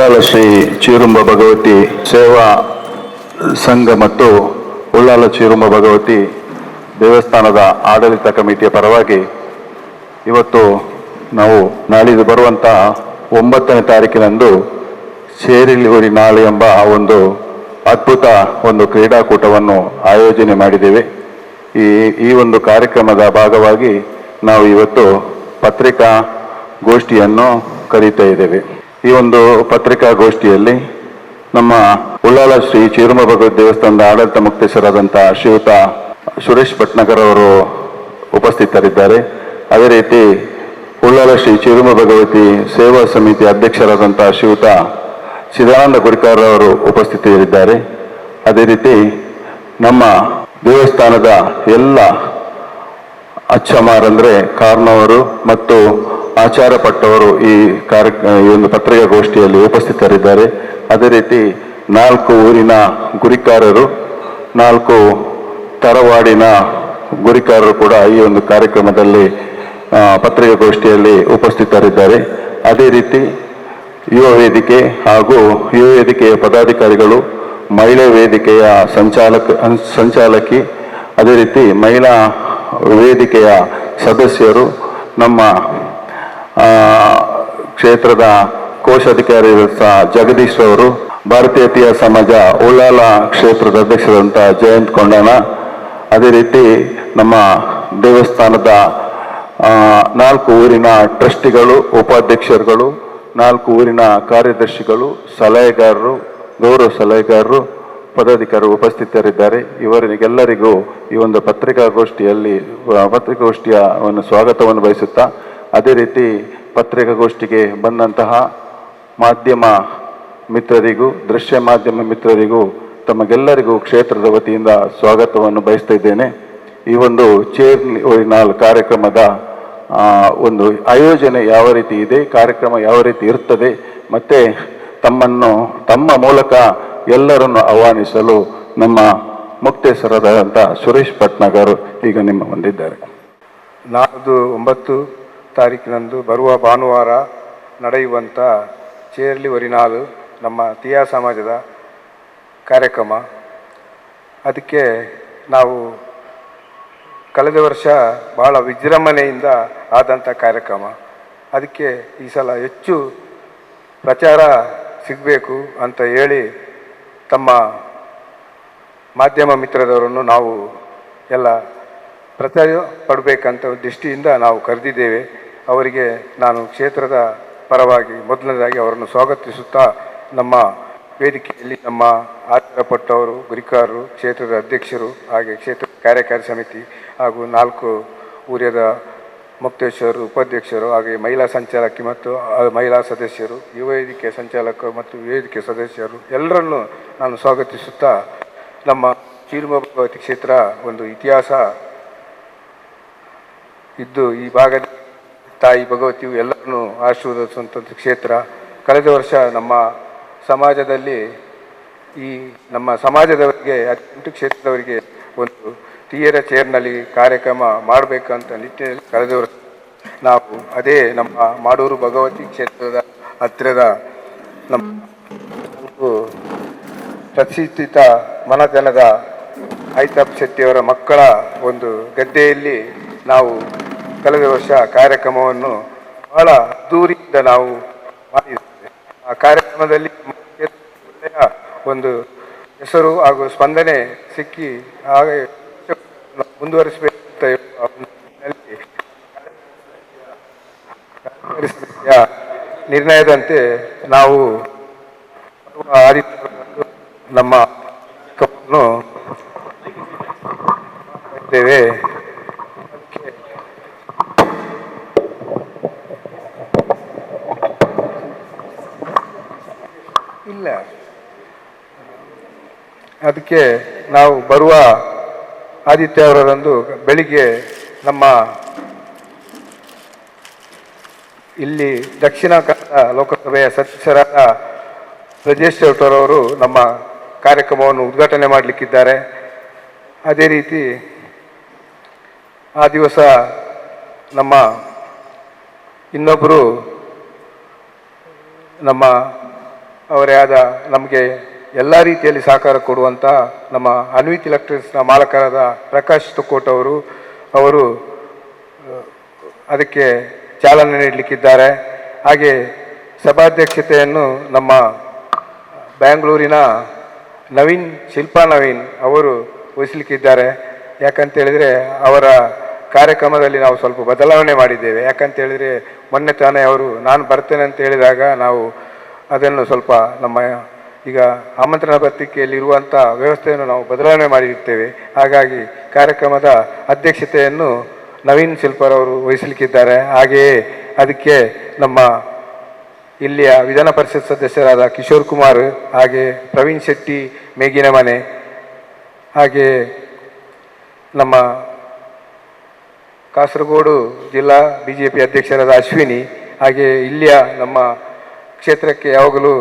ಉಳ್ಳಾಲ ಶ್ರೀ ಚೀರುಂಬ ಭಗವತಿ ಸೇವಾ ಸಂಘ ಮತ್ತು ಉಳ್ಳಾಲ ಚೀರುಂಬ ಭಗವತಿ ದೇವಸ್ಥಾನದ ಆಡಳಿತ ಕಮಿಟಿಯ ಪರವಾಗಿ ಇವತ್ತು ನಾವು ನಾಳಿದ್ದು ಬರುವಂಥ 9ನೇ ತಾರೀಕಿನಂದು ಶೇರಿಲಿ ನಾಳೆ ಎಂಬ ಒಂದು ಅದ್ಭುತ ಒಂದು ಕ್ರೀಡಾಕೂಟವನ್ನು ಆಯೋಜನೆ ಮಾಡಿದ್ದೇವೆ. ಈ ಒಂದು ಕಾರ್ಯಕ್ರಮದ ಭಾಗವಾಗಿ ನಾವು ಇವತ್ತು ಪತ್ರಿಕಾ ಗೋಷ್ಠಿಯನ್ನು ಕರೀತಾ ಇದ್ದೇವೆ. ಈ ಒಂದು ಪತ್ರಿಕಾಗೋಷ್ಠಿಯಲ್ಲಿ ನಮ್ಮ ಉಳ್ಳಾಲ ಶ್ರೀ ಚೀರುಂಬ ಭಗವತಿ ದೇವಸ್ಥಾನದ ಆಡಳಿತ ಮುಕ್ತೇಶ್ವರಾದಂಥ ಶ್ರೀಯುತ ಸುರೇಶ್ ಭಟ್ನಗರ್ ಅವರು ಉಪಸ್ಥಿತರಿದ್ದಾರೆ. ಅದೇ ರೀತಿ ಉಳ್ಳಾಲ ಶ್ರೀ ಚೀರುಂಬ ಭಗವತಿ ಸೇವಾ ಸಮಿತಿ ಅಧ್ಯಕ್ಷರಾದಂಥ ಶ್ರೀಯುತ ಚಿದಾನಂದ ಗುರಿಕಾರ ಅವರು ಉಪಸ್ಥಿತರಿದ್ದಾರೆ. ಅದೇ ರೀತಿ ನಮ್ಮ ದೇವಸ್ಥಾನದ ಎಲ್ಲ ಅಚ್ಚಮಾರಂದ್ರೆ ಕಾರ್ನವರು ಮತ್ತು ಆಚಾರ ಪಟ್ಟವರು ಈ ಒಂದು ಪತ್ರಿಕಾಗೋಷ್ಠಿಯಲ್ಲಿ ಉಪಸ್ಥಿತರಿದ್ದಾರೆ. ಅದೇ ರೀತಿ 4 ಊರಿನ ಗುರಿಕಾರರು, 4 ತರವಾಡಿನ ಗುರಿಕಾರರು ಕೂಡ ಈ ಒಂದು ಕಾರ್ಯಕ್ರಮದಲ್ಲಿ ಪತ್ರಿಕಾಗೋಷ್ಠಿಯಲ್ಲಿ ಉಪಸ್ಥಿತರಿದ್ದಾರೆ. ಅದೇ ರೀತಿ ಯುವ ವೇದಿಕೆ ಹಾಗೂ ಯುವ ವೇದಿಕೆಯ ಪದಾಧಿಕಾರಿಗಳು, ಮಹಿಳಾ ವೇದಿಕೆಯ ಸಂಚಾಲಕಿ, ಅದೇ ರೀತಿ ಮಹಿಳಾ ವೇದಿಕೆಯ ಸದಸ್ಯರು, ನಮ್ಮ ಕ್ಷೇತ್ರದ ಕೋಶಾಧಿಕಾರಿ ಜಗದೀಶ್ ಅವರು, ಭಾರತೀಯ ತೀಯ ಸಮಾಜ ಉಳ್ಳಾಲ ಕ್ಷೇತ್ರದ ಅಧ್ಯಕ್ಷರಾದಂಥ ಜಯಂತ್ ಕೊಂಡನ, ಅದೇ ರೀತಿ ನಮ್ಮ ದೇವಸ್ಥಾನದ 4 ಊರಿನ ಟ್ರಸ್ಟಿಗಳು, ಉಪಾಧ್ಯಕ್ಷರುಗಳು, 4 ಊರಿನ ಕಾರ್ಯದರ್ಶಿಗಳು, ಸಲಹೆಗಾರರು, ಗೌರವ ಸಲಹೆಗಾರರು, ಪದಾಧಿಕಾರಿಗಳು ಉಪಸ್ಥಿತರಿದ್ದಾರೆ. ಇವರಿಗೆಲ್ಲರಿಗೂ ಈ ಒಂದು ಪತ್ರಿಕಾಗೋಷ್ಠಿಯ ಒಂದು ಸ್ವಾಗತವನ್ನು ಬಯಸುತ್ತಾ, ಅದೇ ರೀತಿ ಪತ್ರಿಕಾಗೋಷ್ಠಿಗೆ ಬಂದಂತಹ ಮಾಧ್ಯಮ ಮಿತ್ರರಿಗೂ, ದೃಶ್ಯ ಮಾಧ್ಯಮ ಮಿತ್ರರಿಗೂ, ತಮಗೆಲ್ಲರಿಗೂ ಕ್ಷೇತ್ರದ ವತಿಯಿಂದ ಸ್ವಾಗತವನ್ನು ಬಯಸ್ತಾ ಇದ್ದೇನೆ. ಈ ಒಂದು ಚೇರ್ನಾಲ್ ಕಾರ್ಯಕ್ರಮದ ಒಂದು ಆಯೋಜನೆ ಯಾವ ರೀತಿ ಇದೆ, ಕಾರ್ಯಕ್ರಮ ಯಾವ ರೀತಿ ಇರ್ತದೆ, ಮತ್ತೆ ತಮ್ಮ ಮೂಲಕ ಎಲ್ಲರನ್ನು ಆಹ್ವಾನಿಸಲು ನಮ್ಮ ಮುಕ್ತೇಶ್ವರರಾದಂಥ ಸುರೇಶ್ ಭಟ್ನಗರ್ ಈಗ ನಿಮ್ಮ ಮುಂದಿದ್ದಾರೆ. ನಾಡ್ದು 9 ತಾರೀಕಿನಂದು ಬರುವ ಭಾನುವಾರ ನಡೆಯುವಂಥ ಚೇರ್ಲಿ ಒರಿನಾಲ್ ನಮ್ಮ ತೀಯಾ ಸಮಾಜದ ಕಾರ್ಯಕ್ರಮ. ಅದಕ್ಕೆ ನಾವು ಕಳೆದ ವರ್ಷ ಭಾಳ ವಿಜೃಂಭಣೆಯಿಂದ ಆದಂಥ ಕಾರ್ಯಕ್ರಮ. ಅದಕ್ಕೆ ಈ ಸಲ ಹೆಚ್ಚು ಪ್ರಚಾರ ಸಿಗಬೇಕು ಅಂತ ಹೇಳಿ ತಮ್ಮ ಮಾಧ್ಯಮ ಮಿತ್ರರವರನ್ನು ನಾವು ಎಲ್ಲ ಪ್ರಚಾರ ಪಡಬೇಕಂತ ದೃಷ್ಟಿಯಿಂದ ನಾವು ಕರೆದಿದ್ದೇವೆ. ಅವರಿಗೆ ನಾನು ಕ್ಷೇತ್ರದ ಪರವಾಗಿ ಮೊದಲನೇದಾಗಿ ಅವರನ್ನು ಸ್ವಾಗತಿಸುತ್ತಾ, ನಮ್ಮ ವೇದಿಕೆಯಲ್ಲಿ ನಮ್ಮ ಆಚಾರಪಟ್ಟವರು, ಗುರಿಕಾರರು, ಕ್ಷೇತ್ರದ ಅಧ್ಯಕ್ಷರು, ಹಾಗೆ ಕ್ಷೇತ್ರದ ಕಾರ್ಯಕಾರಿ ಸಮಿತಿ ಹಾಗೂ 4 ಊರಿನ ಮುಕ್ತೇಶ್ವರರು, ಉಪಾಧ್ಯಕ್ಷರು, ಹಾಗೆ ಮಹಿಳಾ ಸಂಚಾಲಕಿ ಮತ್ತು ಮಹಿಳಾ ಸದಸ್ಯರು, ಯುವ ವೇದಿಕೆ ಸಂಚಾಲಕರು ಮತ್ತು ವೇದಿಕೆ ಸದಸ್ಯರು ಎಲ್ಲರನ್ನು ನಾನು ಸ್ವಾಗತಿಸುತ್ತಾ, ನಮ್ಮ ಚೀರುಂಬ ಭಗವತಿ ಕ್ಷೇತ್ರ ಒಂದು ಇತಿಹಾಸ ಇದ್ದು ಈ ಭಾಗದ ತಾಯಿ ಭಗವತಿಯು ಎಲ್ಲರನ್ನು ಆಶೀರ್ವದಿಸುವಂಥ ಕ್ಷೇತ್ರ. ಕಳೆದ ವರ್ಷ ನಮ್ಮ ಸಮಾಜದವರಿಗೆ 18 ಕ್ಷೇತ್ರದವರಿಗೆ ಒಂದು ತೀಯರ ಚೇರ್ನಲ್ಲಿ ಕಾರ್ಯಕ್ರಮ ಮಾಡಬೇಕಂತ ನಿಟ್ಟಿನಲ್ಲಿ ಕಳೆದ ವರ್ಷ ನಾವು ಅದೇ ನಮ್ಮ ಮಾಡೂರು ಭಗವತಿ ಕ್ಷೇತ್ರದ ಹತ್ತಿರದ ನಮ್ಮ ಪ್ರತಿಷ್ಠಿತ ಮನತನದ ಐತಾಪ್ ಶೆಟ್ಟಿಯವರ ಮಕ್ಕಳ ಒಂದು ಗದ್ದೆಯಲ್ಲಿ ನಾವು ಕಳೆದ ವರ್ಷ ಕಾರ್ಯಕ್ರಮವನ್ನು ಬಹಳ ಅದ್ದೂರಿಯಿಂದ ನಾವು ಮಾಡಿದ್ದೇವೆ. ಆ ಕಾರ್ಯಕ್ರಮದಲ್ಲಿ ಒಳ್ಳೆಯ ಒಂದು ಹೆಸರು ಹಾಗೂ ಸ್ಪಂದನೆ ಸಿಕ್ಕಿ ಹಾಗೆ ಮುಂದುವರಿಸಬೇಕಂತ ನಿರ್ಣಯದಂತೆ ನಾವು ನಮ್ಮ ಇದ್ದೇವೆ. ಇಲ್ಲ, ಅದಕ್ಕೆ ನಾವು ಬರುವ ಆದಿತ್ಯವರರಂದು ಬೆಳಿಗ್ಗೆ ನಮ್ಮ ಇಲ್ಲಿ ದಕ್ಷಿಣ ಕನ್ನಡ ಲೋಕಸಭೆಯ ಸದಸ್ಯರಾದ ಬ್ರಜೇಶ್ ಚೌಟರವರು ನಮ್ಮ ಕಾರ್ಯಕ್ರಮವನ್ನು ಉದ್ಘಾಟನೆ ಮಾಡಲಿಕ್ಕಿದ್ದಾರೆ. ಅದೇ ರೀತಿ ಆ ದಿವಸ ನಮ್ಮ ಇನ್ನೊಬ್ಬರು ನಮ್ಮ ಅವರೇ ಆದ ನಮಗೆ ಎಲ್ಲ ರೀತಿಯಲ್ಲಿ ಸಹಕಾರ ಕೊಡುವಂಥ ನಮ್ಮ ಅನ್ವಿತ್ ಎಲೆಕ್ಟ್ರಿಕ್ಸ್ನ ಮಾಲಕರಾದ ಪ್ರಕಾಶ್ ತುಕ್ಕೋಟ್ ಅವರು ಅದಕ್ಕೆ ಚಾಲನೆ ನೀಡಲಿಕ್ಕಿದ್ದಾರೆ. ಹಾಗೆ ಸಭಾಧ್ಯಕ್ಷತೆಯನ್ನು ನಮ್ಮ ಬ್ಯಾಂಗ್ಳೂರಿನ ಶಿಲ್ಪಾ ನವೀನ್ ಅವರು ವಹಿಸಲಿಕ್ಕಿದ್ದಾರೆ. ಯಾಕಂತೇಳಿದರೆ ಅವರ ಕಾರ್ಯಕ್ರಮದಲ್ಲಿ ನಾವು ಸ್ವಲ್ಪ ಬದಲಾವಣೆ ಮಾಡಿದ್ದೇವೆ. ಯಾಕಂತೇಳಿದರೆ ಮೊನ್ನೆ ತಾನೇ ಅವರು ನಾನು ಬರ್ತೇನೆ ಅಂತ ಹೇಳಿದಾಗ ನಾವು ಅದನ್ನು ಸ್ವಲ್ಪ ನಮ್ಮ ಈಗ ಆಮಂತ್ರಣ ಪತ್ರಿಕೆಯಲ್ಲಿ ಇರುವಂಥ ವ್ಯವಸ್ಥೆಯನ್ನು ನಾವು ಬದಲಾವಣೆ ಮಾಡಿರ್ತೇವೆ. ಹಾಗಾಗಿ ಕಾರ್ಯಕ್ರಮದ ಅಧ್ಯಕ್ಷತೆಯನ್ನು ನವೀನ್ ಶಿಲ್ಪರವರು ವಹಿಸಲಿಕ್ಕಿದ್ದಾರೆ. ಹಾಗೆಯೇ ಅದಕ್ಕೆ ನಮ್ಮ ಇಲ್ಲಿಯ ವಿಧಾನ ಪರಿಷತ್ ಸದಸ್ಯರಾದ ಕಿಶೋರ್ ಕುಮಾರ್, ಹಾಗೆ ಪ್ರವೀಣ್ ಶೆಟ್ಟಿ ಮೇಗಿನ ಮನೆ, ಹಾಗೆ ನಮ್ಮ ಕಾಸರಗೋಡು ಜಿಲ್ಲಾ BJP ಅಧ್ಯಕ್ಷರಾದ ಅಶ್ವಿನಿ, ಹಾಗೆ ಇಲ್ಲಿಯ ನಮ್ಮ ಕ್ಷೇತ್ರಕ್ಕೆ ಯಾವಾಗಲೂ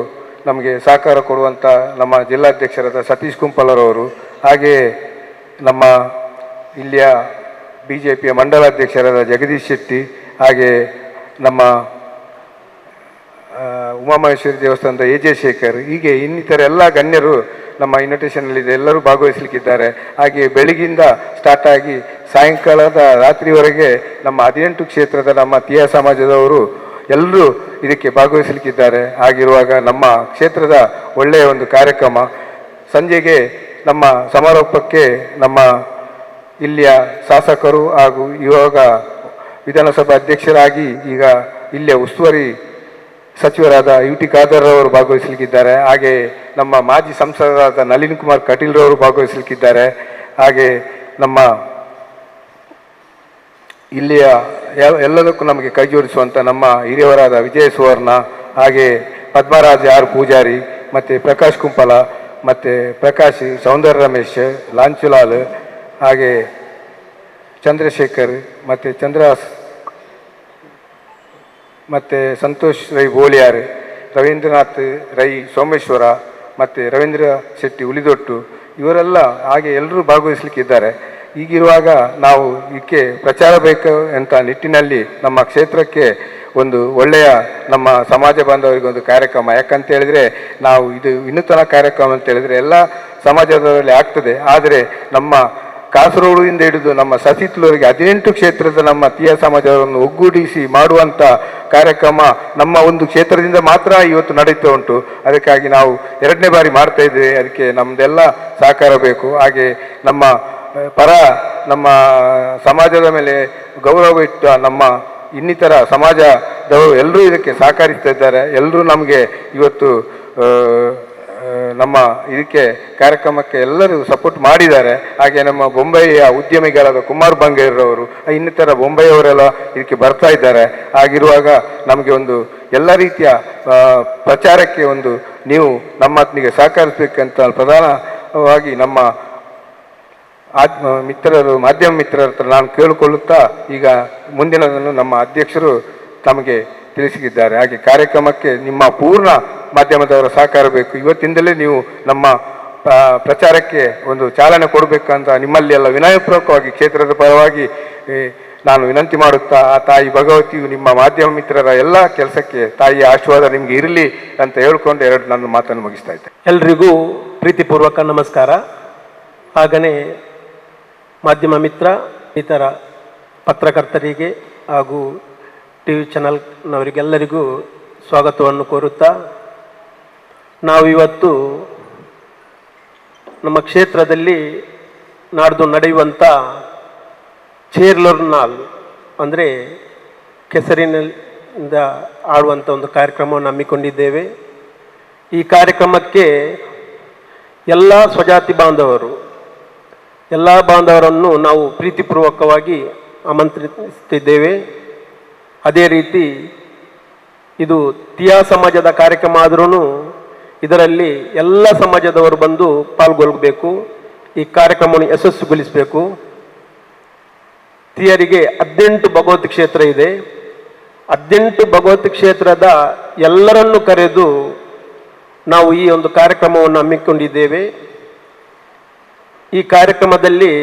ನಮಗೆ ಸಹಕಾರ ಕೊಡುವಂಥ ನಮ್ಮ ಜಿಲ್ಲಾಧ್ಯಕ್ಷರಾದ ಸತೀಶ್ ಕುಂಪಲರವರು, ಹಾಗೆಯೇ ನಮ್ಮ ಇಲ್ಲಿಯ BJPಯ ಮಂಡಲಾಧ್ಯಕ್ಷರಾದ ಜಗದೀಶ್ ಶೆಟ್ಟಿ, ಹಾಗೆ ನಮ್ಮ ಉಮಾಮಹೇಶ್ವರಿ ದೇವಸ್ಥಾನದ AJ ಶೇಖರ್, ಹೀಗೆ ಇನ್ನಿತರ ಎಲ್ಲ ಗಣ್ಯರು ನಮ್ಮ ಇನ್ವಿಟೇಷನ್ನಲ್ಲಿದೆ, ಎಲ್ಲರೂ ಭಾಗವಹಿಸಲಿಕ್ಕಿದ್ದಾರೆ. ಹಾಗೆ ಬೆಳಗಿಂದ ಸ್ಟಾರ್ಟ್ ಆಗಿ ಸಾಯಂಕಾಲದ ರಾತ್ರಿವರೆಗೆ ನಮ್ಮ 18 ಕ್ಷೇತ್ರದ ನಮ್ಮ ತೀಯ ಸಮಾಜದವರು ಎಲ್ಲರೂ ಇದಕ್ಕೆ ಭಾಗವಹಿಸಲಿಕ್ಕಿದ್ದಾರೆ. ಆಗಿರುವಾಗ ನಮ್ಮ ಕ್ಷೇತ್ರದ ಒಳ್ಳೆಯ ಒಂದು ಕಾರ್ಯಕ್ರಮ. ಸಂಜೆಗೆ ನಮ್ಮ ಸಮಾರೋಪಕ್ಕೆ ನಮ್ಮ ಇಲ್ಲಿಯ ಶಾಸಕರು ಹಾಗೂ ಇವಾಗ ವಿಧಾನಸಭಾ ಅಧ್ಯಕ್ಷರಾಗಿ ಈಗ ಇಲ್ಲಿಯ ಉಸ್ತುವಾರಿ ಸಚಿವರಾದ UT ಖಾದರ್ ಅವರು ಭಾಗವಹಿಸಲಿಕ್ಕಿದ್ದಾರೆ. ಹಾಗೆ ನಮ್ಮ ಮಾಜಿ ಸಂಸದರಾದ ನಳಿನ್ ಕುಮಾರ್ ಕಟೀಲ್ ರವರು ಭಾಗವಹಿಸಲಿಕ್ಕಿದ್ದಾರೆ. ಹಾಗೆ ನಮ್ಮ ಇಲ್ಲಿಯ ಎಲ್ಲದಕ್ಕೂ ನಮಗೆ ಕೈ ಜೋಡಿಸುವಂಥ ನಮ್ಮ ಹಿರಿಯವರಾದ ವಿಜಯ ಸುವರ್ಣ, ಹಾಗೆ ಪದ್ಮರಾಜ್ ಪೂಜಾರಿ, ಮತ್ತು ಪ್ರಕಾಶ್ ಕುಂಪಲ, ಮತ್ತು ಪ್ರಕಾಶ್ ಸೌಂದರ್ಯ ರಮೇಶ್, ಲಾಂಚುಲಾಲ್, ಹಾಗೆ ಚಂದ್ರಶೇಖರ್, ಮತ್ತು ಸಂತೋಷ್ ರೈ ಬೋಳಿಯಾರ್, ರವೀಂದ್ರನಾಥ್ ರೈ ಸೋಮೇಶ್ವರ, ಮತ್ತು ರವೀಂದ್ರ ಶೆಟ್ಟಿ ಉಳಿದೊಟ್ಟು, ಇವರೆಲ್ಲ ಹಾಗೆ ಎಲ್ಲರೂ ಭಾಗವಹಿಸಲಿಕ್ಕಿದ್ದಾರೆ. ಹೀಗಿರುವಾಗ ನಾವು ಇದಕ್ಕೆ ಪ್ರಚಾರ ಬೇಕು ಅಂತ ನಿಟ್ಟಿನಲ್ಲಿ ನಮ್ಮ ಕ್ಷೇತ್ರಕ್ಕೆ ಒಂದು ಒಳ್ಳೆಯ ನಮ್ಮ ಸಮಾಜ ಬಾಂಧವರಿಗೆ ಒಂದು ಕಾರ್ಯಕ್ರಮ. ಯಾಕಂತೇಳಿದರೆ ನಾವು ಇದು ವಿನೂತನ ಕಾರ್ಯಕ್ರಮ ಅಂತೇಳಿದರೆ ಎಲ್ಲ ಸಮಾಜದಲ್ಲಿ ಆಗ್ತದೆ. ಆದರೆ ನಮ್ಮ ಕಾಸರಗೋಡಿಂದ ಹಿಡಿದು ನಮ್ಮ ಸಸಿತ್ಲೂರಿಗೆ 18 ಕ್ಷೇತ್ರದ ನಮ್ಮ ತೀಯ ಸಮಾಜವನ್ನು ಒಗ್ಗೂಡಿಸಿ ಮಾಡುವಂಥ ಕಾರ್ಯಕ್ರಮ ನಮ್ಮ ಒಂದು ಕ್ಷೇತ್ರದಿಂದ ಮಾತ್ರ ಇವತ್ತು ನಡೀತಾ ಉಂಟು. ಅದಕ್ಕಾಗಿ ನಾವು 2ನೇ ಬಾರಿ ಮಾಡ್ತಾ ಇದ್ದೇವೆ. ಅದಕ್ಕೆ ನಮ್ಮದೆಲ್ಲ ಸಹಕಾರ ಬೇಕು. ಹಾಗೆ ನಮ್ಮ ಸಮಾಜದ ಮೇಲೆ ಗೌರವ ಇಟ್ಟು ನಮ್ಮ ಇನ್ನಿತರ ಸಮಾಜದವರು ಎಲ್ಲರೂ ಇದಕ್ಕೆ ಸಹಕರಿಸ್ತಾ ಇದ್ದಾರೆ. ಎಲ್ಲರೂ ನಮಗೆ ಇವತ್ತು ನಮ್ಮ ಇದಕ್ಕೆ ಕಾರ್ಯಕ್ರಮಕ್ಕೆ ಎಲ್ಲರೂ ಸಪೋರ್ಟ್ ಮಾಡಿದ್ದಾರೆ. ಹಾಗೆ ನಮ್ಮ ಬೊಂಬೈಯ ಉದ್ಯಮಿಗಳಾದ ಕುಮಾರ್ ಬಂಗೇರವರು, ಇನ್ನಿತರ ಬೊಂಬೈಯವರೆಲ್ಲ ಇದಕ್ಕೆ ಬರ್ತಾ ಇದ್ದಾರೆ. ಆಗಿರುವಾಗ ನಮಗೆ ಒಂದು ಎಲ್ಲ ರೀತಿಯ ಪ್ರಚಾರಕ್ಕೆ ಒಂದು ನೀವು ನಮ್ಮೊಂದಿಗೆ ಸಹಕರಿಸಬೇಕಂತ ಪ್ರಧಾನವಾಗಿ ನಮ್ಮ ಮಾಧ್ಯಮ ಮಿತ್ರರ ಹತ್ರ ನಾನು ಕೇಳಿಕೊಳ್ಳುತ್ತಾ ಈಗ ಮುಂದಿನದನ್ನು ನಮ್ಮ ಅಧ್ಯಕ್ಷರು ನಮಗೆ ತಿಳಿಸಿದ್ದಾರೆ. ಹಾಗೆ ಕಾರ್ಯಕ್ರಮಕ್ಕೆ ನಿಮ್ಮ ಪೂರ್ಣ ಮಾಧ್ಯಮದವರ ಸಹಕಾರ ಬೇಕು. ಇವತ್ತಿಂದಲೇ ನೀವು ನಮ್ಮ ಪ್ರಚಾರಕ್ಕೆ ಒಂದು ಚಾಲನೆ ಕೊಡಬೇಕಂತ ನಿಮ್ಮಲ್ಲಿ ಎಲ್ಲ ವಿನಯಪೂರ್ವಕವಾಗಿ ಕ್ಷೇತ್ರದ ಪರವಾಗಿ ನಾನು ವಿನಂತಿ ಮಾಡುತ್ತಾ, ಆ ತಾಯಿ ಭಗವತಿಯು ನಿಮ್ಮ ಮಾಧ್ಯಮ ಮಿತ್ರರ ಎಲ್ಲ ಕೆಲಸಕ್ಕೆ ತಾಯಿಯ ಆಶೀರ್ವಾದ ನಿಮಗೆ ಇರಲಿ ಅಂತ ಹೇಳ್ಕೊಂಡು ನನ್ನ ಮಾತನ್ನು ಮುಗಿಸ್ತಾ ಇದ್ದೆ. ಎಲ್ರಿಗೂ ಪ್ರೀತಿಪೂರ್ವಕ ನಮಸ್ಕಾರ. ಹಾಗೆಯೇ ಮಾಧ್ಯಮ ಮಿತ್ರ ಇತರ ಪತ್ರಕರ್ತರಿಗೆ ಹಾಗೂ TV ಚಾನಲ್ನವರಿಗೆಲ್ಲರಿಗೂ ಸ್ವಾಗತವನ್ನು ಕೋರುತ್ತಾ, ನಾವು ಇವತ್ತು ನಮ್ಮ ಕ್ಷೇತ್ರದಲ್ಲಿ ನಾಡ್ದು ನಡೆಯುವಂಥ ಚೇರ್ಲರ್ನಾಲ್ ಅಂದರೆ ಕೆಸರಿನಿಂದ ಆಡುವಂಥ ಒಂದು ಕಾರ್ಯಕ್ರಮವನ್ನು ಹಮ್ಮಿಕೊಂಡಿದ್ದೇವೆ. ಈ ಕಾರ್ಯಕ್ರಮಕ್ಕೆ ಎಲ್ಲ ಸ್ವಜಾತಿ ಎಲ್ಲ ಬಾಂಧವರನ್ನು ನಾವು ಪ್ರೀತಿಪೂರ್ವಕವಾಗಿ ಆಮಂತ್ರಿಸುತ್ತಿದ್ದೇವೆ. ಅದೇ ರೀತಿ ಇದು ತೀಯ ಸಮಾಜದ ಕಾರ್ಯಕ್ರಮ ಆದ್ರೂ ಇದರಲ್ಲಿ ಎಲ್ಲ ಸಮಾಜದವರು ಬಂದು ಪಾಲ್ಗೊಳ್ಳಬೇಕು. ಈ ಕಾರ್ಯಕ್ರಮವನ್ನು ಯಶಸ್ವಿಗೊಳಿಸಬೇಕು. ತೀಯರಿಗೆ 18 ಭಗವತ್ ಕ್ಷೇತ್ರ ಇದೆ. 18 ಭಗವತ್ ಕ್ಷೇತ್ರದ ಎಲ್ಲರನ್ನು ಕರೆದು ನಾವು ಈ ಒಂದು ಕಾರ್ಯಕ್ರಮವನ್ನು ಹಮ್ಮಿಕೊಂಡಿದ್ದೇವೆ. ಈ ಕಾರ್ಯಕ್ರಮದಲ್ಲಿ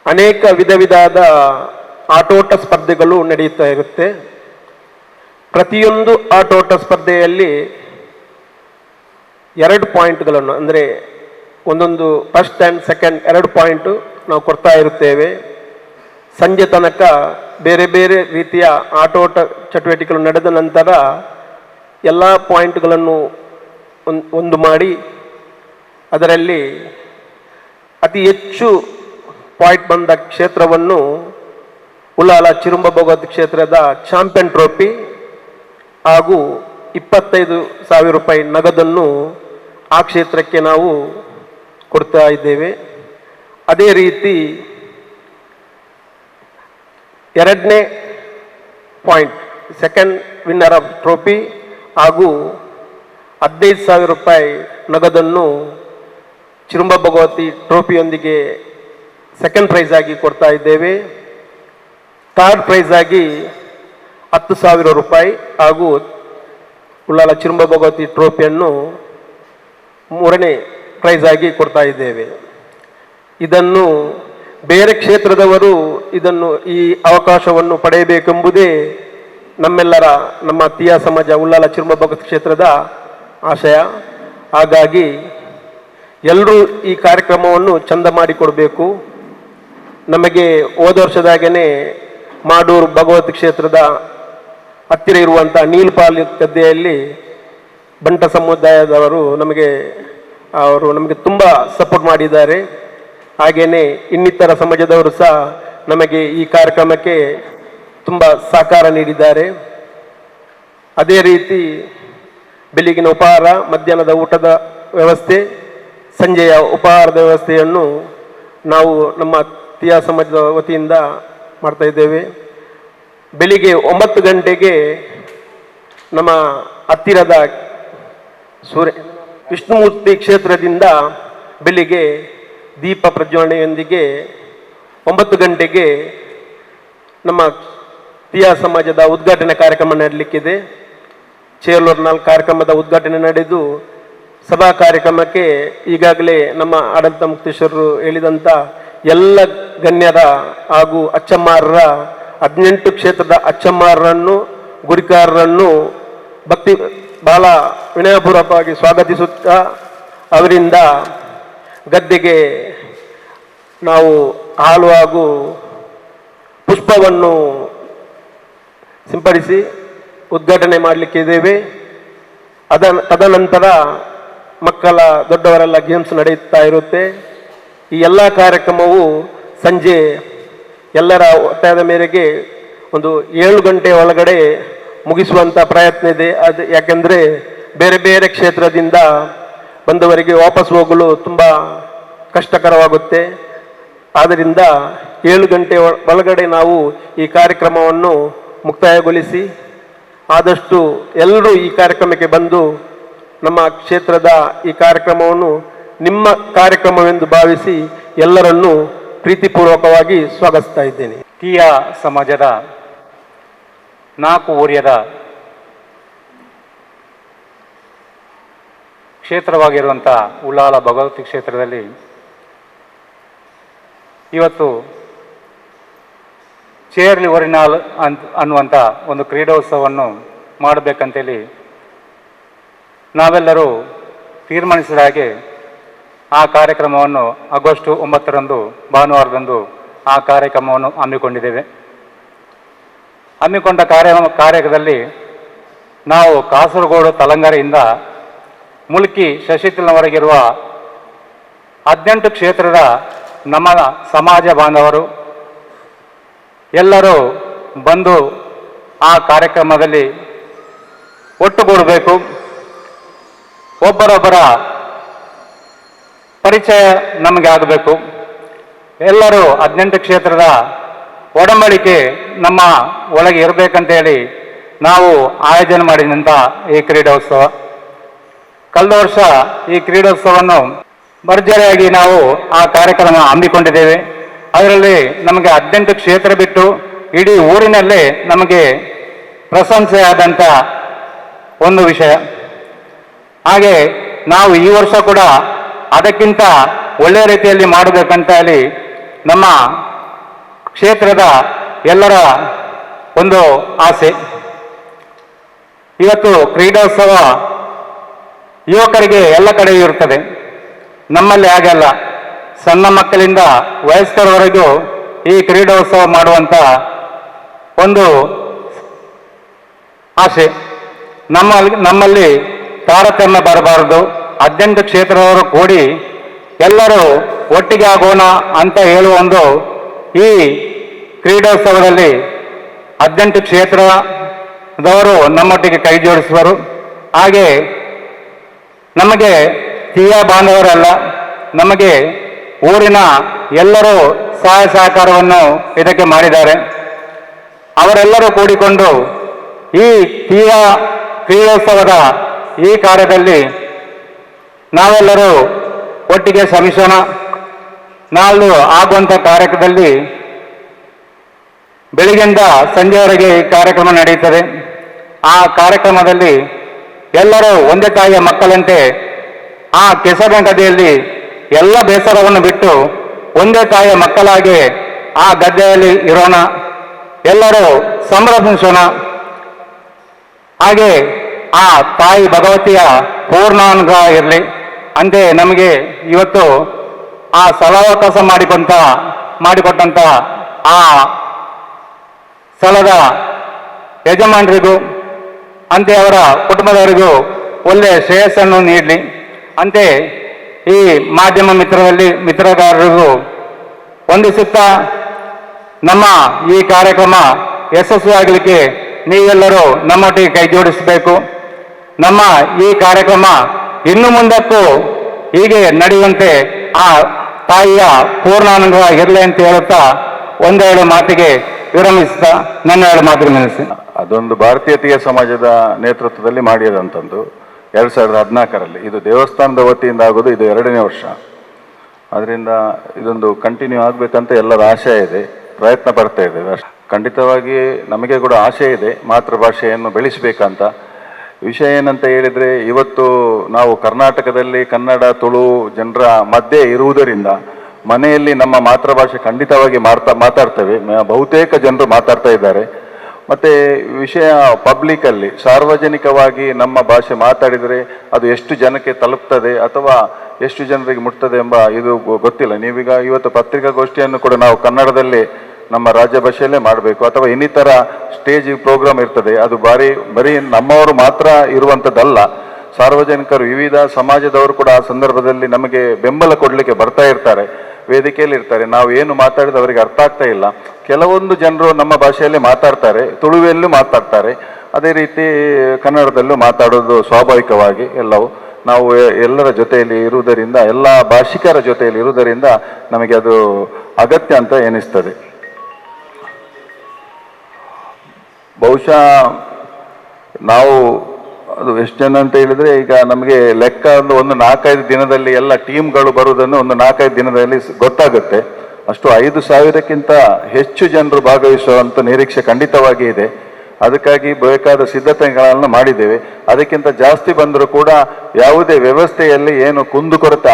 ಅನೇಕ ವಿಧವಾದ ಆಟೋಟ ಸ್ಪರ್ಧೆಗಳು ನಡೆಯುತ್ತಾ ಇರುತ್ತೆ. ಪ್ರತಿಯೊಂದು ಆಟೋಟ ಸ್ಪರ್ಧೆಯಲ್ಲಿ 2 ಪಾಯಿಂಟ್ಗಳನ್ನು ಅಂದರೆ ಒಂದೊಂದು ಫಸ್ಟ್ ಆ್ಯಂಡ್ ಸೆಕೆಂಡ್ 2 ಪಾಯಿಂಟು ನಾವು ಕೊಡ್ತಾ ಇರುತ್ತೇವೆ. ಸಂಜೆ ತನಕ ಬೇರೆ ಬೇರೆ ರೀತಿಯ ಆಟೋಟ ಚಟುವಟಿಕೆಗಳು ನಡೆದ ನಂತರ ಎಲ್ಲ ಪಾಯಿಂಟ್ಗಳನ್ನು ಒಂದು ಮಾಡಿ ಅದರಲ್ಲಿ ಅತಿ ಹೆಚ್ಚು ಪಾಯಿಂಟ್ ಬಂದ ಕ್ಷೇತ್ರವನ್ನು ಉಳ್ಳಾಲ ಚಿರುಂಬ ಭಗವತಿ ಕ್ಷೇತ್ರದ ಚಾಂಪಿಯನ್ ಟ್ರೋಫಿ ಹಾಗೂ 25,000 ರೂಪಾಯಿ ನಗದನ್ನು ಆ ಕ್ಷೇತ್ರಕ್ಕೆ ನಾವು ಕೊಡ್ತಾ ಇದ್ದೇವೆ. ಅದೇ ರೀತಿ 2ನೇ point second winner of trophy ಹಾಗೂ 15,000 ರೂಪಾಯಿ ನಗದನ್ನು ಚಿರುಂಬ ಭಗವತಿ ಟ್ರೋಫಿಯೊಂದಿಗೆ ಸೆಕೆಂಡ್ ಪ್ರೈಸ್ ಆಗಿ ಕೊಡ್ತಾ ಇದ್ದೇವೆ. ಥರ್ಡ್ ಪ್ರೈಸ್ ಆಗಿ 10,000 ರೂಪಾಯಿ ಹಾಗೂ ಉಳ್ಳಾಲ ಚಿರುಂಬ ಭಗವತಿ ಟ್ರೋಫಿಯನ್ನು 3ನೇ ಪ್ರೈಸ್ ಆಗಿ ಕೊಡ್ತಾ ಇದ್ದೇವೆ. ಇದನ್ನು ಬೇರೆ ಕ್ಷೇತ್ರದವರು ಇದನ್ನು ಈ ಅವಕಾಶವನ್ನು ಪಡೆಯಬೇಕೆಂಬುದೇ ನಮ್ಮೆಲ್ಲರ ನಮ್ಮ ತೀಯಾ ಸಮಾಜ ಉಳ್ಳಾಲ ಚಿರುಂಬ ಭಗವತಿ ಕ್ಷೇತ್ರದ ಆಶಯ. ಹಾಗಾಗಿ ಎಲ್ಲರೂ ಈ ಕಾರ್ಯಕ್ರಮವನ್ನು ಚಂದ ಮಾಡಿಕೊಡಬೇಕು. ನಮಗೆ ಹೋದ ವರ್ಷದಾಗೇ ಮಾಡೂರು ಭಗವತಿ ಕ್ಷೇತ್ರದ ಹತ್ತಿರ ಇರುವಂಥ ನೀಲ್ಪಾಲಿ ಗದ್ದೆಯಲ್ಲಿ ಬಂಟ ಸಮುದಾಯದವರು ನಮಗೆ ತುಂಬ ಸಪೋರ್ಟ್ ಮಾಡಿದ್ದಾರೆ. ಹಾಗೆಯೇ ಇನ್ನಿತರ ಸಮಾಜದವರು ಸಹ ನಮಗೆ ಈ ಕಾರ್ಯಕ್ರಮಕ್ಕೆ ತುಂಬ ಸಹಕಾರ ನೀಡಿದ್ದಾರೆ. ಅದೇ ರೀತಿ ಬೆಳಗಿನ ಉಪಹಾರ, ಮಧ್ಯಾಹ್ನದ ಊಟದ ವ್ಯವಸ್ಥೆ, ಸಂಜೆಯ ಉಪಹಾರದ ವ್ಯವಸ್ಥೆಯನ್ನು ನಾವು ನಮ್ಮ ತೀಯಾ ಸಮಾಜದ ವತಿಯಿಂದ ಮಾಡ್ತಾ ಇದ್ದೇವೆ. ಬೆಳಿಗ್ಗೆ 9 ಗಂಟೆಗೆ ನಮ್ಮ ಹತ್ತಿರದ ವಿಷ್ಣುಮೂರ್ತಿ ಕ್ಷೇತ್ರದಿಂದ ಬೆಳಿಗ್ಗೆ ದೀಪ ಪ್ರಜ್ವಲನೆಯೊಂದಿಗೆ 9 ಗಂಟೆಗೆ ನಮ್ಮ ತೀಯಾ ಸಮಾಜದ ಉದ್ಘಾಟನೆ ಕಾರ್ಯಕ್ರಮ ನಡೆಯಲಿಕ್ಕಿದೆ. ಚೇರ್ಲೂರ್ನಲ್ಲಿ ಕಾರ್ಯಕ್ರಮದ ಉದ್ಘಾಟನೆ ನಡೆದು ಸಭಾ ಕಾರ್ಯಕ್ರಮಕ್ಕೆ ಈಗಾಗಲೇ ನಮ್ಮ ಆಡಳಿತ ಮುಕ್ತೇಶ್ವರರು ಹೇಳಿದಂಥ ಎಲ್ಲ ಗಣ್ಯರ ಹಾಗೂ ಅಚ್ಚಮ್ಮಾರರ 18 ಕ್ಷೇತ್ರದ ಅಚ್ಚಮ್ಮಾರರನ್ನು, ಗುರಿಕಾರರನ್ನು ಬಹಳ ವಿನಯಪೂರ್ವಕವಾಗಿ ಸ್ವಾಗತಿಸುತ್ತಾ ಅವರಿಂದ ಗದ್ದೆಗೆ ನಾವು ಹಾಲು ಹಾಗೂ ಪುಷ್ಪವನ್ನು ಸಿಂಪಡಿಸಿ ಉದ್ಘಾಟನೆ ಮಾಡಲಿಕ್ಕಿದ್ದೇವೆ. ತದನಂತರ ಮಕ್ಕಳ ದೊಡ್ಡವರೆಲ್ಲ ಗೇಮ್ಸ್ ನಡೆಯುತ್ತಾ ಇರುತ್ತೆ. ಈ ಎಲ್ಲ ಕಾರ್ಯಕ್ರಮವು ಸಂಜೆ ಎಲ್ಲರ ಒತ್ತಾಯದ ಮೇರೆಗೆ ಒಂದು 7 ಗಂಟೆ ಒಳಗಡೆ ಮುಗಿಸುವಂಥ ಪ್ರಯತ್ನ ಇದೆ. ಅದು ಯಾಕೆಂದರೆ ಬೇರೆ ಬೇರೆ ಕ್ಷೇತ್ರದಿಂದ ಬಂದವರಿಗೆ ವಾಪಸ್ ಹೋಗಲು ತುಂಬ ಕಷ್ಟಕರವಾಗುತ್ತೆ. ಆದ್ದರಿಂದ 7 ಗಂಟೆ ಒಳಗಡೆ ನಾವು ಈ ಕಾರ್ಯಕ್ರಮವನ್ನು ಮುಕ್ತಾಯಗೊಳಿಸಿ ಆದಷ್ಟು ಎಲ್ಲರೂ ಈ ಕಾರ್ಯಕ್ರಮಕ್ಕೆ ಬಂದು ನಮ್ಮ ಕ್ಷೇತ್ರದ ಈ ಕಾರ್ಯಕ್ರಮವನ್ನು ನಿಮ್ಮ ಕಾರ್ಯಕ್ರಮವೆಂದು ಭಾವಿಸಿ ಎಲ್ಲರನ್ನೂ ಪ್ರೀತಿಪೂರ್ವಕವಾಗಿ ಸ್ವಾಗತಿಸ್ತಾ ಇದ್ದೇನೆ. ತೀಯಾ ಸಮಾಜದ 4 ಊರಿಯದ ಕ್ಷೇತ್ರವಾಗಿರುವಂಥ ಉಳ್ಳಾಲ ಭಗವತಿ ಕ್ಷೇತ್ರದಲ್ಲಿ ಇವತ್ತು ಚೇರ್ಲಿ ಒರಿನಾಲ್ ಅನ್ನುವಂಥ ಒಂದು ಕ್ರೀಡೋತ್ಸವವನ್ನು ಮಾಡಬೇಕಂತೇಳಿ ನಾವೆಲ್ಲರೂ ತೀರ್ಮಾನಿಸಿದ ಹಾಗೆ ಆ ಕಾರ್ಯಕ್ರಮವನ್ನು ಆಗಸ್ಟ್ 9ರಂದು ಭಾನುವಾರದಂದು ಆ ಕಾರ್ಯಕ್ರಮವನ್ನು ಹಮ್ಮಿಕೊಂಡಿದ್ದೇವೆ. ಹಮ್ಮಿಕೊಂಡ ಕಾರ್ಯಕ್ರಮದಲ್ಲಿ ನಾವು ಕಾಸರಗೋಡು ತಲಂಗಾರಿಯಿಂದ ಮುಲ್ಕಿ ಶಶಿತಿಲ್ನವರೆಗಿರುವ 18 ಕ್ಷೇತ್ರದ ನಮ್ಮ ಸಮಾಜ ಬಾಂಧವರು ಎಲ್ಲರೂ ಬಂದು ಆ ಕಾರ್ಯಕ್ರಮದಲ್ಲಿ ಒಟ್ಟುಗೂಡಬೇಕು. ಒಬ್ಬರೊಬ್ಬರ ಪರಿಚಯ ನಮಗೆ ಆಗಬೇಕು. ಎಲ್ಲರೂ 18 ಕ್ಷೇತ್ರದ ಒಡಂಬಡಿಕೆ ನಮ್ಮ ಒಳಗೆ ಇರಬೇಕಂತೇಳಿ ನಾವು ಆಯೋಜನೆ ಮಾಡಿದಂಥ ಈ ಕ್ರೀಡೋತ್ಸವ. ಕಳೆದ ವರ್ಷ ಈ ಕ್ರೀಡೋತ್ಸವವನ್ನು ಭರ್ಜರಿಯಾಗಿ ನಾವು ಆ ಕಾರ್ಯಕ್ರಮ ಹಮ್ಮಿಕೊಂಡಿದ್ದೇವೆ. ಅದರಲ್ಲಿ ನಮಗೆ 18 ಕ್ಷೇತ್ರ ಬಿಟ್ಟು ಇಡೀ ಊರಿನಲ್ಲೇ ನಮಗೆ ಪ್ರಶಂಸೆಯಾದಂಥ ಒಂದು ವಿಷಯ. ಹಾಗೆ ನಾವು ಈ ವರ್ಷ ಕೂಡ ಅದಕ್ಕಿಂತ ಒಳ್ಳೆಯ ರೀತಿಯಲ್ಲಿ ಮಾಡಬೇಕಂತ ಹೇಳಿ ನಮ್ಮ ಕ್ಷೇತ್ರದ ಎಲ್ಲರ ಒಂದು ಆಸೆ. ಇವತ್ತು ಕ್ರೀಡೋತ್ಸವ ಯುವಕರಿಗೆ ಎಲ್ಲ ಕಡೆಯೂ ಇರುತ್ತದೆ. ನಮ್ಮಲ್ಲಿ ಹಾಗಲ್ಲ. ಸಣ್ಣ ಮಕ್ಕಳಿಂದ ವಯಸ್ಕರವರೆಗೂ ಈ ಕ್ರೀಡೋತ್ಸವ ಮಾಡುವಂಥ ಒಂದು ಆಸೆ. ನಮ್ಮಲ್ಲಿ ತಾರತಮ್ಯ ಬರಬಾರದು. 18 ಕ್ಷೇತ್ರದವರು ಕೂಡಿ ಎಲ್ಲರೂ ಒಟ್ಟಿಗೆ ಆಗೋಣ ಅಂತ ಹೇಳುವ ಒಂದು ಈ ಕ್ರೀಡೋತ್ಸವದಲ್ಲಿ 18 ಕ್ಷೇತ್ರದವರು ನಮ್ಮೊಟ್ಟಿಗೆ ಕೈ ಜೋಡಿಸುವರು. ಹಾಗೆ ನಮಗೆ ತೀಯ ಬಾಂಧವರಲ್ಲ, ನಮಗೆ ಊರಿನ ಎಲ್ಲರೂ ಸಹಾಯ ಸಹಕಾರವನ್ನು ಇದಕ್ಕೆ ಮಾಡಿದ್ದಾರೆ. ಅವರೆಲ್ಲರೂ ಕೂಡಿಕೊಂಡು ಈ ತೀಯ ಕ್ರೀಡೋತ್ಸವದ ಈ ಕಾರ್ಯದಲ್ಲಿ ನಾವೆಲ್ಲರೂ ಒಟ್ಟಿಗೆ ಶ್ರಮಿಸೋಣ. ನಾಳೆ ಆಗುವಂಥ ಕಾರ್ಯಕ್ರಮದಲ್ಲಿ ಬೆಳಿಗ್ಗೆಯಿಂದ ಸಂಜೆವರೆಗೆ ಈ ಕಾರ್ಯಕ್ರಮ ನಡೆಯುತ್ತದೆ. ಆ ಕಾರ್ಯಕ್ರಮದಲ್ಲಿ ಎಲ್ಲರೂ ಒಂದೇ ತಾಯಿಯ ಮಕ್ಕಳಂತೆ ಆ ಕೆಸರಿನ ಗದ್ದೆಯಲ್ಲಿ ಎಲ್ಲ ಬೇಸರವನ್ನು ಬಿಟ್ಟು ಒಂದೇ ತಾಯಿಯ ಮಕ್ಕಳಾಗಿ ಆ ಗದ್ದೆಯಲ್ಲಿ ಇರೋಣ, ಎಲ್ಲರೂ ಸಂಭ್ರಮಿಸೋಣ. ಹಾಗೆ ಆ ತಾಯಿ ಭಗವತಿಯ ಪೂರ್ಣಾನುಗ್ರಹ ಇರಲಿ. ಅಂತೆ ನಮಗೆ ಇವತ್ತು ಆ ಸ್ಥಳಾವಕಾಶ ಮಾಡಿಕೊಟ್ಟಂತ ಆ ಸ್ಥಳದ ಯಜಮಾನರಿಗೂ ಅಂತೆ ಅವರ ಕುಟುಂಬದವರಿಗೂ ಒಳ್ಳೆಯ ಶ್ರೇಯಸ್ಸನ್ನು ನೀಡಲಿ. ಅಂತೆ ಈ ಮಾಧ್ಯಮ ಮಿತ್ರಗಾರರಿಗೂ ವಂದಿಸುತ್ತಾ ನಮ್ಮ ಈ ಕಾರ್ಯಕ್ರಮ ಯಶಸ್ವಿಯಾಗಲಿಕ್ಕೆ ನೀವೆಲ್ಲರೂ ನಮ್ಮೊಟ್ಟಿಗೆ ಕೈ ಜೋಡಿಸಬೇಕು. ನಮ್ಮ ಈ ಕಾರ್ಯಕ್ರಮ ಇನ್ನು ಮುಂದಕ್ಕೂ ಹೀಗೆ ನಡೆಯುವಂತೆ ಆ ತಾಯಿಯ ಪೂರ್ಣಾನುಗ್ರಹ ಇರಲಿ ಅಂತ ಹೇಳುತ್ತಾ ಒಂದೆರಡು ಮಾತಿಗೆ ವಿರಮಿಸ್ತಾ ನನ್ನ 2 ಮಾತಿಗೆ ನಿಲ್ಲಿಸಿ. ಅದೊಂದು ಭಾರತೀಯ ಸಮಾಜದ ನೇತೃತ್ವದಲ್ಲಿ ಮಾಡಿದಂಥದ್ದು 2014ರಲ್ಲಿ. ಇದು ದೇವಸ್ಥಾನದ ವತಿಯಿಂದ ಆಗೋದು ಇದು 2ನೇ ವರ್ಷ. ಅದರಿಂದ ಇದೊಂದು ಕಂಟಿನ್ಯೂ ಆಗಬೇಕಂತ ಎಲ್ಲರ ಆಶಯ ಇದೆ, ಪ್ರಯತ್ನ ಪಡ್ತಾ ಇದ್ದೇವೆ. ಖಂಡಿತವಾಗಿ ನಮಗೆ ಕೂಡ ಆಶೆ ಇದೆ ಮಾತೃಭಾಷೆಯನ್ನು ಬೆಳೆಸಬೇಕಂತ. ವಿಷಯ ಏನಂತ ಹೇಳಿದರೆ, ಇವತ್ತು ನಾವು ಕರ್ನಾಟಕದಲ್ಲಿ ಕನ್ನಡ ತುಳು ಜನರ ಮಧ್ಯೆ ಇರುವುದರಿಂದ ಮನೆಯಲ್ಲಿ ನಮ್ಮ ಮಾತೃಭಾಷೆ ಖಂಡಿತವಾಗಿ ಮಾತಾಡ್ತೇವೆ. ಬಹುತೇಕ ಜನರು ಮಾತಾಡ್ತಾ ಇದ್ದಾರೆ. ಮತ್ತು ವಿಷಯ ಪಬ್ಲಿಕಲ್ಲಿ ಸಾರ್ವಜನಿಕವಾಗಿ ನಮ್ಮ ಭಾಷೆ ಮಾತಾಡಿದರೆ ಅದು ಎಷ್ಟು ಜನಕ್ಕೆ ತಲುಪ್ತದೆ ಅಥವಾ ಎಷ್ಟು ಜನರಿಗೆ ಮುಟ್ತದೆ ಎಂಬ ಇದು ಗೊತ್ತಿಲ್ಲ. ನೀವೀಗ ಇವತ್ತು ಪತ್ರಿಕಾಗೋಷ್ಠಿಯನ್ನು ಕೂಡ ನಾವು ಕನ್ನಡದಲ್ಲಿ ನಮ್ಮ ರಾಜ್ಯ ಭಾಷೆಯಲ್ಲೇ ಮಾಡಬೇಕು ಅಥವಾ ಇನ್ನಿತರ ಸ್ಟೇಜ್ ಪ್ರೋಗ್ರಾಮ್ ಇರ್ತದೆ, ಅದು ಬರೀ ನಮ್ಮವರು ಮಾತ್ರ ಇರುವಂಥದ್ದಲ್ಲ. ಸಾರ್ವಜನಿಕರು ವಿವಿಧ ಸಮಾಜದವರು ಕೂಡ ಆ ಸಂದರ್ಭದಲ್ಲಿ ನಮಗೆ ಬೆಂಬಲ ಕೊಡಲಿಕ್ಕೆ ಬರ್ತಾ ಇರ್ತಾರೆ, ವೇದಿಕೆಯಲ್ಲಿ ಇರ್ತಾರೆ. ನಾವು ಏನು ಮಾತಾಡಿದ ಅವರಿಗೆ ಅರ್ಥ ಆಗ್ತಾ ಇಲ್ಲ. ಕೆಲವೊಂದು ಜನರು ನಮ್ಮ ಭಾಷೆಯಲ್ಲೇ ಮಾತಾಡ್ತಾರೆ, ತುಳುವೆಯಲ್ಲೂ ಮಾತಾಡ್ತಾರೆ, ಅದೇ ರೀತಿ ಕನ್ನಡದಲ್ಲೂ ಮಾತಾಡೋದು ಸ್ವಾಭಾವಿಕವಾಗಿ ಎಲ್ಲವೂ. ನಾವು ಎಲ್ಲರ ಜೊತೆಯಲ್ಲಿ ಇರುವುದರಿಂದ, ಎಲ್ಲ ಭಾಷಿಕರ ಜೊತೆಯಲ್ಲಿ ಇರುವುದರಿಂದ ನಮಗೆ ಅದು ಅಗತ್ಯ ಅಂತ ಎನಿಸ್ತದೆ. ಬಹುಶಃ ನಾವು ಅದು ಎಷ್ಟು ಜನ ಅಂತ ಹೇಳಿದರೆ, ಈಗ ನಮಗೆ ಲೆಕ್ಕ ಒಂದು 4-5 ದಿನದಲ್ಲಿ ಎಲ್ಲ ಟೀಮ್ಗಳು ಬರುವುದನ್ನು ಒಂದು 4-5 ದಿನದಲ್ಲಿ ಗೊತ್ತಾಗುತ್ತೆ. ಅಷ್ಟು 5,000ಕ್ಕಿಂತ ಹೆಚ್ಚು ಜನರು ಭಾಗವಹಿಸುವಂಥ ನಿರೀಕ್ಷೆ ಖಂಡಿತವಾಗಿ ಇದೆ. ಅದಕ್ಕಾಗಿ ಬೇಕಾದ ಸಿದ್ಧತೆಗಳನ್ನು ಮಾಡಿದ್ದೇವೆ. ಅದಕ್ಕಿಂತ ಜಾಸ್ತಿ ಬಂದರೂ ಕೂಡ ಯಾವುದೇ ವ್ಯವಸ್ಥೆಯಲ್ಲಿ ಏನು ಕುಂದುಕೊರತೆ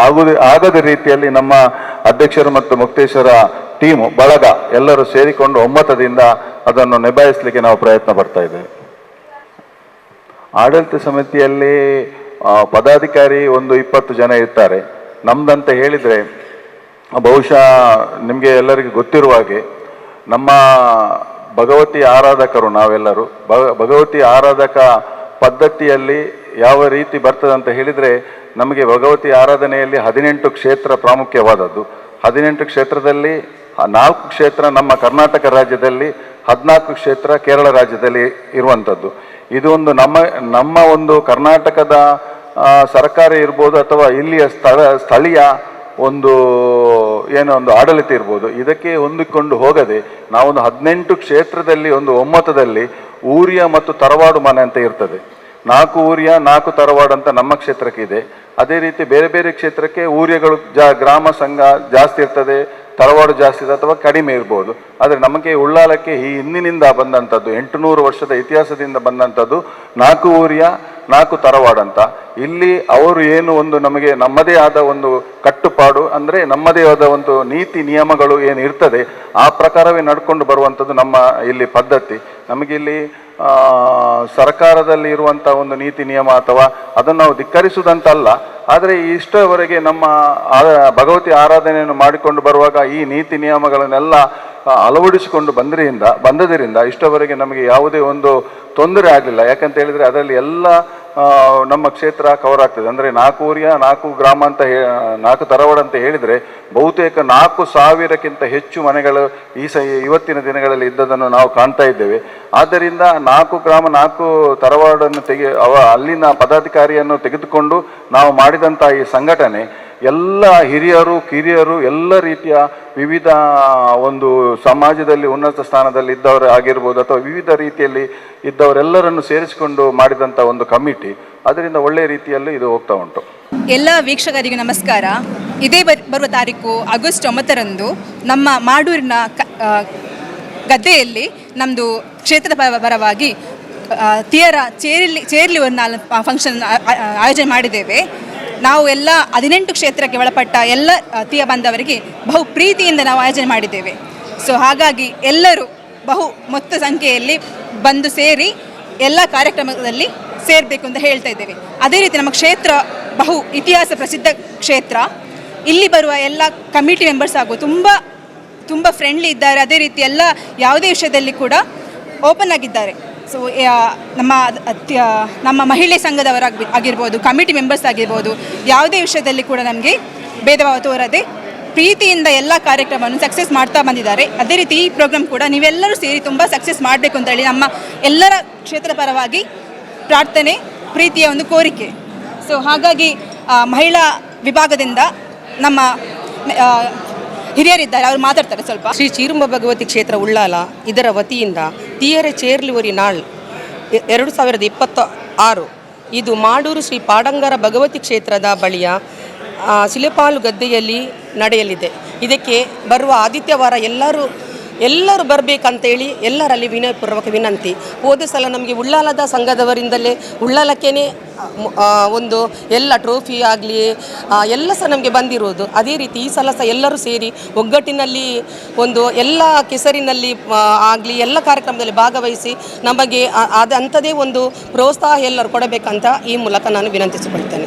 ಆಗದ ರೀತಿಯಲ್ಲಿ ನಮ್ಮ ಅಧ್ಯಕ್ಷರು ಮತ್ತು ಮುಕ್ತೇಶ್ವರ ಟೀಮು ಬಳಗ ಎಲ್ಲರೂ ಸೇರಿಕೊಂಡು ಒಮ್ಮತದಿಂದ ಅದನ್ನು ನಿಭಾಯಿಸಲಿಕ್ಕೆ ನಾವು ಪ್ರಯತ್ನ ಪಡ್ತಾ ಇದ್ದೇವೆ. ಆಡಳಿತ ಸಮಿತಿಯಲ್ಲಿ ಪದಾಧಿಕಾರಿ ಒಂದು 20 ಜನ ಇರ್ತಾರೆ. ನಮ್ದಂತ ಹೇಳಿದರೆ ಬಹುಶಃ ನಿಮಗೆ ಎಲ್ಲರಿಗೂ ಗೊತ್ತಿರುವ ಹಾಗೆ ನಮ್ಮ ಭಗವತಿ ಆರಾಧಕರು ನಾವೆಲ್ಲರೂ ಭಗವತಿ ಆರಾಧಕ ಪದ್ಧತಿಯಲ್ಲಿ ಯಾವ ರೀತಿ ಬರ್ತದೆ ಅಂತ ಹೇಳಿದರೆ, ನಮಗೆ ಭಗವತಿ ಆರಾಧನೆಯಲ್ಲಿ 18 ಕ್ಷೇತ್ರ ಪ್ರಾಮುಖ್ಯವಾದದ್ದು. 18 ಕ್ಷೇತ್ರದಲ್ಲಿ 4 ಕ್ಷೇತ್ರ ನಮ್ಮ ಕರ್ನಾಟಕ ರಾಜ್ಯದಲ್ಲಿ, 14 ಕ್ಷೇತ್ರ ಕೇರಳ ರಾಜ್ಯದಲ್ಲಿ ಇರುವಂಥದ್ದು. ಇದು ಒಂದು ನಮ್ಮ ಒಂದು ಕರ್ನಾಟಕದ ಸರ್ಕಾರ ಇರ್ಬೋದು ಅಥವಾ ಇಲ್ಲಿಯ ಸ್ಥಳೀಯ ಒಂದು ಏನೋ ಒಂದು ಆಡಳಿತ ಇರ್ಬೋದು, ಇದಕ್ಕೆ ಹೊಂದಿಕೊಂಡು ಹೋಗದೆ ನಾವೊಂದು 18 ಕ್ಷೇತ್ರದಲ್ಲಿ ಒಂದು ಒಮ್ಮತದಲ್ಲಿ ಊರಿಯ ಮತ್ತು ತರವಾಡು ಮನೆ ಅಂತ ಇರ್ತದೆ. 4 ಊರಿಯ 4 ತರವಾಡು ಅಂತ ನಮ್ಮ ಕ್ಷೇತ್ರಕ್ಕೆ ಇದೆ. ಅದೇ ರೀತಿ ಬೇರೆ ಬೇರೆ ಕ್ಷೇತ್ರಕ್ಕೆ ಊರಿಯಗಳು ಗ್ರಾಮ ಸಂಘ ಜಾಸ್ತಿ ಇರ್ತದೆ, ತರವಾಡು ಜಾಸ್ತಿ ಇದೆ ಅಥವಾ ಕಡಿಮೆ ಇರ್ಬೋದು. ಆದರೆ ನಮಗೆ ಉಳ್ಳಾಲಕ್ಕೆ ಈ ಹಿಂದಿನಿಂದ ಬಂದಂಥದ್ದು 800 ವರ್ಷದ ಇತಿಹಾಸದಿಂದ ಬಂದಂಥದ್ದು 4 ಊರಿಯ 4 ತರವಾಡು ಅಂತ. ಇಲ್ಲಿ ಅವರು ಏನು ಒಂದು ನಮಗೆ ನಮ್ಮದೇ ಆದ ಒಂದು ಕಟ್ಟುಪಾಡು ಅಂದರೆ ನಮ್ಮದೇ ಆದ ಒಂದು ನೀತಿ ನಿಯಮಗಳು ಏನು ಇರ್ತದೆ ಆ ಪ್ರಕಾರವೇ ನಡ್ಕೊಂಡು ಬರುವಂಥದ್ದು ನಮ್ಮ ಇಲ್ಲಿ ಪದ್ಧತಿ. ನಮಗೆ ಇಲ್ಲಿ ಸರ್ಕಾರದಲ್ಲಿ ಇರುವಂಥ ಒಂದು ನೀತಿ ನಿಯಮ ಅಥವಾ ಅದನ್ನು ನಾವು ಧಿಕ್ಕರಿಸುವುದಂತಲ್ಲ. ಆದರೆ ಇಷ್ಟವರೆಗೆ ನಮ್ಮ ಭಗವತಿ ಆರಾಧನೆಯನ್ನು ಮಾಡಿಕೊಂಡು ಬರುವಾಗ ಈ ನೀತಿ ನಿಯಮಗಳನ್ನೆಲ್ಲ ಅಳವಡಿಸಿಕೊಂಡು ಬಂದದರಿಂದ ಇಷ್ಟವರೆಗೆ ನಮಗೆ ಯಾವುದೇ ಒಂದು ತೊಂದರೆ ಆಗಲಿಲ್ಲ. ಯಾಕಂತ ಹೇಳಿದರೆ ಅದರಲ್ಲಿ ಎಲ್ಲ ನಮ್ಮ ಕ್ಷೇತ್ರ ಕವರ್ ಆಗ್ತದೆ. ಅಂದರೆ 4 ಊರಿಯ 4 ಗ್ರಾಮ ಅಂತ 4 ತರವಾಡ ಅಂತ ಹೇಳಿದರೆ ಬಹುತೇಕ 4,000ಕ್ಕಿಂತ ಹೆಚ್ಚು ಮನೆಗಳು ಇವತ್ತಿನ ದಿನಗಳಲ್ಲಿ ಇದ್ದದನ್ನು ನಾವು ಕಾಣ್ತಾ ಇದ್ದೇವೆ. ಆದ್ದರಿಂದ 4 ಗ್ರಾಮ 4 ತರವಾಡನ್ನು ಅಲ್ಲಿನ ಪದಾಧಿಕಾರಿಯನ್ನು ತೆಗೆದುಕೊಂಡು ನಾವು ಮಾಡಿದಂಥ ಈ ಸಂಘಟನೆ ಎಲ್ಲ ಹಿರಿಯರು ಕಿರಿಯರು ಎಲ್ಲ ರೀತಿಯ ವಿವಿಧ ಒಂದು ಸಮಾಜದಲ್ಲಿ ಉನ್ನತ ಸ್ಥಾನದಲ್ಲಿ ಇದ್ದವರು ಆಗಿರ್ಬೋದು ಅಥವಾ ವಿವಿಧ ರೀತಿಯಲ್ಲಿ ಇದ್ದವರೆಲ್ಲರನ್ನು ಸೇರಿಸಿಕೊಂಡು ಮಾಡಿದಂಥ ಒಂದು ಕಮಿಟಿ. ಅದರಿಂದ ಒಳ್ಳೆಯ ರೀತಿಯಲ್ಲಿ ಇದು ಹೋಗ್ತಾ ಉಂಟು. ಎಲ್ಲ ವೀಕ್ಷಕರಿಗೆ ನಮಸ್ಕಾರ. ಇದೇ ಬರುವ ತಾರೀಕು ಆಗಸ್ಟ್ 9ರಂದು ನಮ್ಮ ಮಾಡೂರಿನ ಗದ್ದೆಯಲ್ಲಿ ನಮ್ಮದು ಕ್ಷೇತ್ರದ ಪರವಾಗಿ ಚೇರ್ಲಿ ಒಂದು 4 ಫಂಕ್ಷನ್ ಆಯೋಜನೆ ಮಾಡಿದ್ದೇವೆ. ನಾವು ಎಲ್ಲ 18 ಕ್ಷೇತ್ರಕ್ಕೆ ಒಳಪಟ್ಟ ಎಲ್ಲ ತೀಯ ಬಾಂಧವರಿಗೆ ಬಹು ಪ್ರೀತಿಯಿಂದ ನಾವು ಆಯೋಜನೆ ಮಾಡಿದ್ದೇವೆ. ಸೊ ಹಾಗಾಗಿ ಎಲ್ಲರೂ ಬಹು ಮೊತ್ತ ಸಂಖ್ಯೆಯಲ್ಲಿ ಬಂದು ಸೇರಿ ಎಲ್ಲ ಕಾರ್ಯಕ್ರಮದಲ್ಲಿ ಸೇರಬೇಕು ಅಂತ ಹೇಳ್ತಾ ಇದ್ದೇವೆ. ಅದೇ ರೀತಿ ನಮ್ಮ ಕ್ಷೇತ್ರ ಬಹು ಇತಿಹಾಸ ಪ್ರಸಿದ್ಧ ಕ್ಷೇತ್ರ. ಇಲ್ಲಿ ಬರುವ ಎಲ್ಲ ಕಮಿಟಿ ಮೆಂಬರ್ಸ್ ಹಾಗೂ ತುಂಬ ಫ್ರೆಂಡ್ಲಿ ಇದ್ದಾರೆ. ಅದೇ ರೀತಿ ಎಲ್ಲ ಯಾವುದೇ ವಿಷಯದಲ್ಲಿ ಕೂಡ ಓಪನ್ ಆಗಿದ್ದಾರೆ. ಸೊ ನಮ್ಮ ಮಹಿಳೆ ಸಂಘದವರಾಗಿರ್ಬೋದು, ಕಮಿಟಿ ಮೆಂಬರ್ಸ್ ಆಗಿರ್ಬೋದು, ಯಾವುದೇ ವಿಷಯದಲ್ಲಿ ಕೂಡ ನಮಗೆ ಭೇದ ಭಾವ ತೋರದೆ ಪ್ರೀತಿಯಿಂದ ಎಲ್ಲ ಕಾರ್ಯಕ್ರಮವನ್ನು ಸಕ್ಸಸ್ ಮಾಡ್ತಾ ಬಂದಿದ್ದಾರೆ. ಅದೇ ರೀತಿ ಈ ಪ್ರೋಗ್ರಾಮ್ ಕೂಡ ನೀವೆಲ್ಲರೂ ಸೇರಿ ತುಂಬ ಸಕ್ಸಸ್ ಮಾಡಬೇಕು ಅಂತ ಹೇಳಿ ನಮ್ಮ ಎಲ್ಲರ ಕ್ಷೇತ್ರ ಪರವಾಗಿ ಪ್ರಾರ್ಥನೆ, ಪ್ರೀತಿಯ ಒಂದು ಕೋರಿಕೆ. ಸೊ ಹಾಗಾಗಿ ಮಹಿಳಾ ವಿಭಾಗದಿಂದ ನಮ್ಮ ಹಿರಿಯರಿದ್ದಾರೆ, ಅವರು ಮಾತಾಡ್ತಾರೆ ಸ್ವಲ್ಪ. ಶ್ರೀ ಚೀರುಂಬ ಭಗವತಿ ಕ್ಷೇತ್ರ ಉಳ್ಳಾಲ ಇದರ ವತಿಯಿಂದ ತೀಯರೆ ಚೇರ್ಲಿ ನಾಳ್ 2026 ಇದು ಮಾಡೂರು ಶ್ರೀ ಪಾಡಂಗರ ಭಗವತಿ ಕ್ಷೇತ್ರದ ಬಳಿಯ ಶಿಲೆಪಾಲು ಗದ್ದೆಯಲ್ಲಿ ನಡೆಯಲಿದೆ. ಇದಕ್ಕೆ ಬರುವ ಆದಿತ್ಯವಾರ ಎಲ್ಲರೂ ಬರಬೇಕಂತೇಳಿ ಎಲ್ಲರಲ್ಲಿ ವಿನಯಪೂರ್ವಕ ವಿನಂತಿ. ಹೋದ ಸಲ ನಮಗೆ ಉಳ್ಳಾಲದ ಸಂಘದವರಿಂದಲೇ ಉಳ್ಳಾಲಕ್ಕೇ ಒಂದು ಎಲ್ಲ ಟ್ರೋಫಿ ಆಗಲಿ ಎಲ್ಲ ಸಹ ನಮಗೆ ಬಂದಿರೋದು. ಅದೇ ರೀತಿ ಈ ಸಲ ಸಹ ಎಲ್ಲರೂ ಸೇರಿ ಒಗ್ಗಟ್ಟಿನಲ್ಲಿ ಒಂದು ಎಲ್ಲ ಕೆಸರಿನಲ್ಲಿ ಆಗಲಿ ಎಲ್ಲ ಕಾರ್ಯಕ್ರಮದಲ್ಲಿ ಭಾಗವಹಿಸಿ ನಮಗೆ ಅಂಥದೇ ಒಂದು ಪ್ರೋತ್ಸಾಹ ಎಲ್ಲರೂ ಕೊಡಬೇಕಂತ ಈ ಮೂಲಕ ನಾನು ವಿನಂತಿಸಿಕೊಳ್ತೇನೆ.